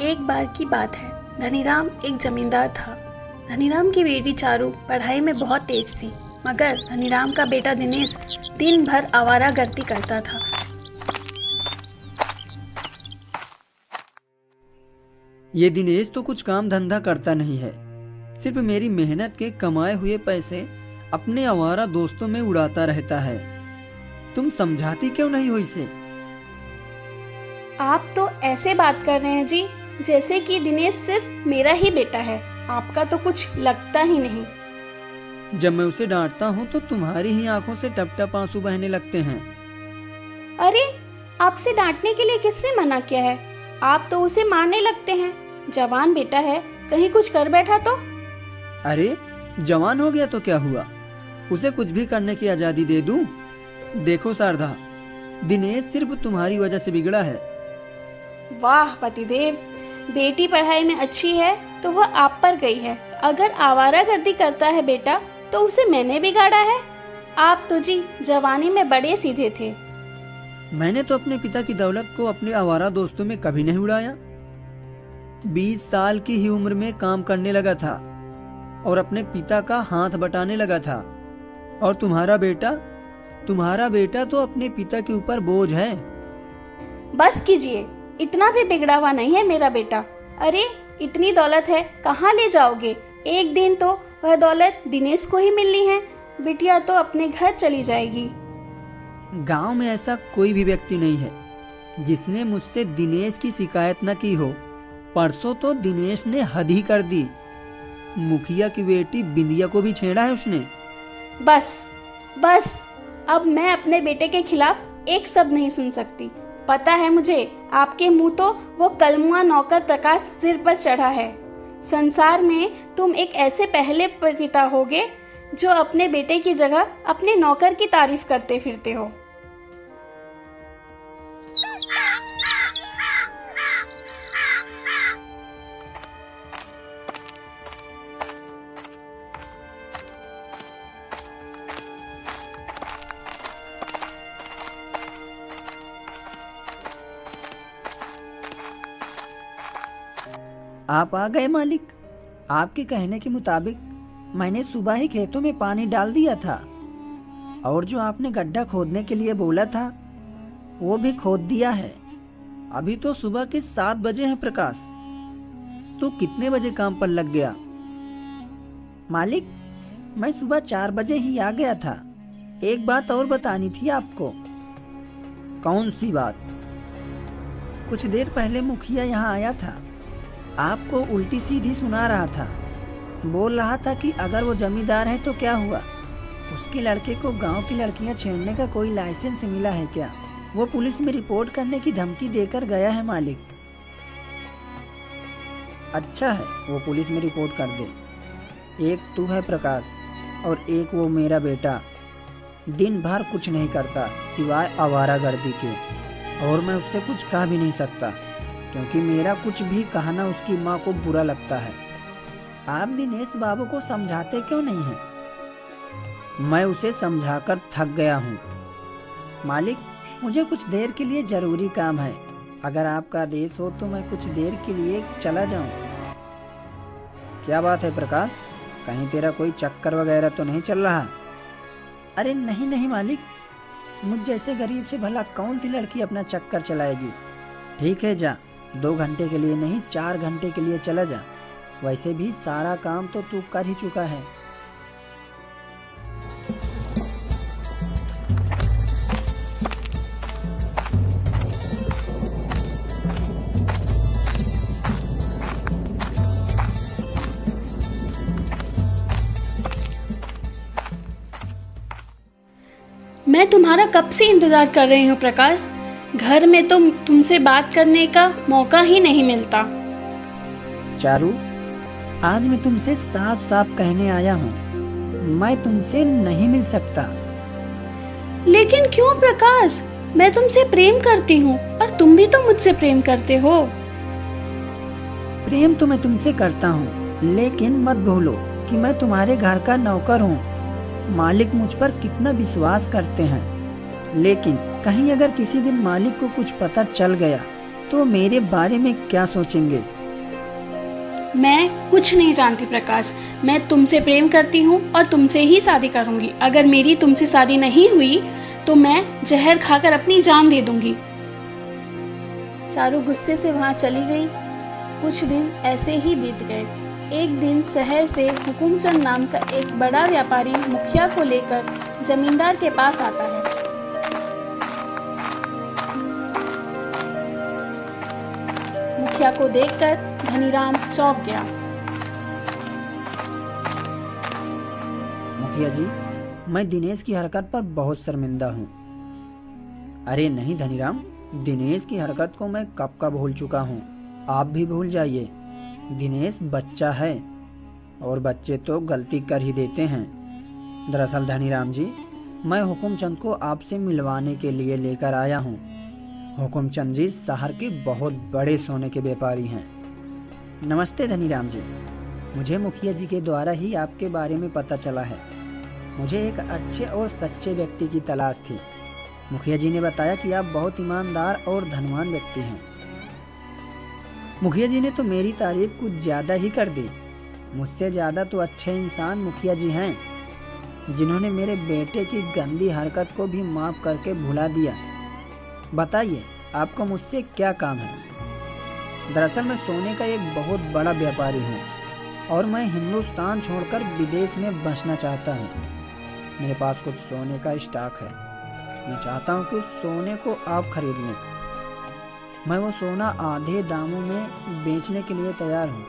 एक बार की बात है। धनीराम एक जमींदार था। धनीराम की बेटी चारू पढ़ाई में बहुत तेज थी, मगर धनीराम का बेटा दिनेश दिन भर आवारागर्दी करता था। ये दिनेश तो कुछ काम धंधा करता नहीं है, सिर्फ मेरी मेहनत के कमाए हुए पैसे अपने आवारा दोस्तों में उड़ाता रहता है। तुम समझाती क्यों नहीं हो इसे? आप तो ऐसे बात कर रहे हैं जी, जैसे कि दिनेश सिर्फ मेरा ही बेटा है। आपका तो कुछ लगता ही नहीं। जब मैं उसे डांटता हूँ तो तुम्हारी ही आंखों से टप टप आंसू बहने लगते हैं। अरे, आपसे डांटने के लिए किसने मना किया है? आप तो उसे मारने लगते हैं। जवान बेटा है, कहीं कुछ कर बैठा तो? अरे, जवान हो गया तो क्या हुआ? उसे कुछ भी करने की आजादी दे दूं? देखो शारदा, दिनेश सिर्फ तुम्हारी वजह से बिगड़ा है। वाह पतिदेव, बेटी पढ़ाई में अच्छी है तो वह आप पर गई है। अगर आवारागर्दी करता है बेटा तो उसे मैंने बिगाड़ा है। आप तो जी जवानी में बड़े सीधे थे। मैंने तो अपने पिता की दौलत को अपने आवारा दोस्तों में कभी नहीं उड़ाया। 20 साल की ही उम्र में काम करने लगा था और अपने पिता का हाथ बटाने लगा था। और तुम्हारा बेटा तो अपने पिता के ऊपर बोझ है। बस कीजिए, इतना भी बिगड़ा हुआ नहीं है मेरा बेटा। अरे, इतनी दौलत है, कहाँ ले जाओगे? एक दिन तो वह दौलत दिनेश को ही मिलनी है। बिटिया तो अपने घर चली जाएगी। गांव में ऐसा कोई भी व्यक्ति नहीं है जिसने मुझसे दिनेश की शिकायत न की हो। परसों तो दिनेश ने हद ही कर दी। मुखिया की बेटी बिंदिया को भी छेड़ा है उसने। बस अब मैं अपने बेटे के खिलाफ एक शब्द नहीं सुन सकती। पता है मुझे, आपके मुंह तो वो कलमुआ नौकर प्रकाश सिर पर चढ़ा है। संसार में तुम एक ऐसे पहले पिता होगे जो अपने बेटे की जगह अपने नौकर की तारीफ करते फिरते हो। आप आ गए मालिक। आपके कहने के मुताबिक मैंने सुबह ही खेतों में पानी डाल दिया था और जो आपने गड्ढा खोदने के लिए बोला था वो भी खोद दिया है। अभी तो सुबह के 7 बजे हैं प्रकाश। तो कितने बजे काम पर लग गया? मालिक, मैं सुबह 4 बजे ही आ गया था। एक बात और बतानी थी आपको। कौन सी बात? कुछ देर पहले मुखिया यहाँ आया था। आपको उल्टी सीधी सुना रहा था। बोल रहा था कि अगर वो जमींदार है तो क्या हुआ, उसके लड़के को गांव की लड़कियां छेड़ने का कोई लाइसेंस मिला है क्या? वो पुलिस में रिपोर्ट करने की धमकी देकर गया है मालिक। अच्छा है, वो पुलिस में रिपोर्ट कर दे। एक तू है प्रकाश और एक वो मेरा बेटा। दिन भर कुछ नहीं करता सिवाय आवारागर्दी के, और मैं उससे कुछ कह भी नहीं सकता क्योंकि मेरा कुछ भी कहना उसकी माँ को बुरा लगता है। आप दिनेश बाबू को समझाते क्यों नहीं हैं? मैं उसे समझाकर थक गया हूँ। मालिक, मुझे कुछ देर के लिए जरूरी काम है। अगर आपका आदेश हो तो मैं कुछ देर के लिए चला जाऊँ। क्या बात है प्रकाश, कहीं तेरा कोई चक्कर वगैरह तो नहीं चल रहा? अरे नहीं मालिक, मुझ जैसे गरीब से भला कौन सी लड़की अपना चक्कर चलाएगी। ठीक है, जा। 2 घंटे के लिए नहीं, 4 घंटे के लिए चला जा। वैसे भी सारा काम तो तू कर ही चुका है। मैं तुम्हारा कब से इंतजार कर रही हूँ प्रकाश। घर में तो तुमसे बात करने का मौका ही नहीं मिलता। चारू, आज मैं तुमसे साफ साफ कहने आया हूँ, मैं तुमसे नहीं मिल सकता। लेकिन क्यों प्रकाश? मैं तुमसे प्रेम करती हूँ और तुम भी तो मुझसे प्रेम करते हो। प्रेम तो मैं तुमसे करता हूँ, लेकिन मत भूलो कि मैं तुम्हारे घर का नौकर हूँ। मालिक मुझ पर कितना विश्वास करते हैं, लेकिन कहीं अगर किसी दिन मालिक को कुछ पता चल गया तो मेरे बारे में क्या सोचेंगे? मैं कुछ नहीं जानती प्रकाश। मैं तुमसे प्रेम करती हूँ और तुमसे ही शादी करूँगी। अगर मेरी तुमसे शादी नहीं हुई तो मैं जहर खाकर अपनी जान दे दूँगी। चारू गुस्से से वहाँ चली गई। कुछ दिन ऐसे ही बीत गए। एक दिन शहर से हुकुमचंद नाम का एक बड़ा व्यापारी मुखिया को लेकर जमींदार के पास आता है। मुखिया को देखकर धनीराम चौंक गया। मुखिया जी, मैं दिनेश की हरकत पर बहुत शर्मिंदा हूँ। अरे नहीं धनीराम, दिनेश की हरकत को मैं कब का भूल चुका हूँ। आप भी भूल जाइए। दिनेश बच्चा है और बच्चे तो गलती कर ही देते हैं। दरअसल धनीराम जी, मैं हुकुमचंद को आपसे मिलवाने के लिए लेकर आया हूँ। हुकुमचंद जी शहर के बहुत बड़े सोने के व्यापारी हैं। नमस्ते धनीराम जी, मुझे मुखिया जी के द्वारा ही आपके बारे में पता चला है। मुझे एक अच्छे और सच्चे व्यक्ति की तलाश थी। मुखिया जी ने बताया कि आप बहुत ईमानदार और धनवान व्यक्ति हैं। मुखिया जी ने तो मेरी तारीफ कुछ ज़्यादा ही कर दी। मुझसे ज़्यादा तो अच्छे इंसान मुखिया जी हैं, जिन्होंने मेरे बेटे की गंदी हरकत को भी माफ़ करके भुला दिया। बताइए आपको मुझसे क्या काम है? दरअसल मैं सोने का एक बहुत बड़ा व्यापारी हूँ और मैं हिंदुस्तान छोड़कर विदेश में बसना चाहता हूँ। मेरे पास कुछ सोने का स्टॉक है। मैं चाहता हूँ कि उस सोने को आप खरीद लें। मैं वो सोना आधे दामों में बेचने के लिए तैयार हूँ।